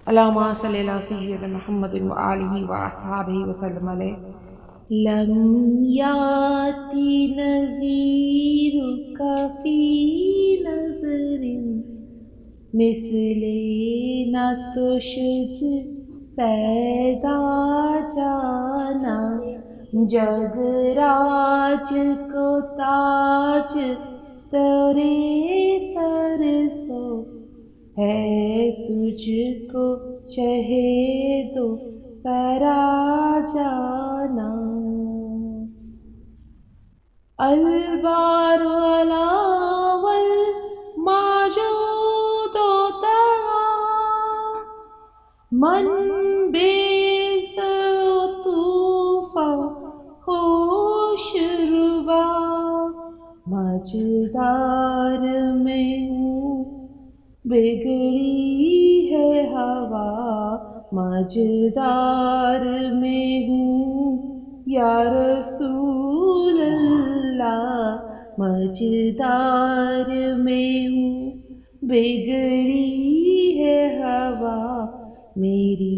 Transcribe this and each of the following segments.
اللهم صل على سيدنا محمد وآله وأصحابه وسلم عليه لم يأتي نذيرك في نظر مثل نہ تو شد پیدا جانا جگ راج کو تاج ترے سر سو ہے تجھ کو شہید و سرا جانا البار الاول موجود ہوتا من بیز طوفا خوش ربا مجدار میں ہوں بگڑی ہے ہوا مجدار میں ہوں یا رسول اللہ مجدار میں ہوں بگڑی ہے ہوا میری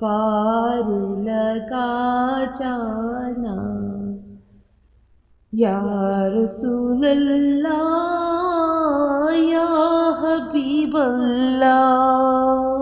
پار لگا جانا یا رسول اللہ یا حبیب اللہ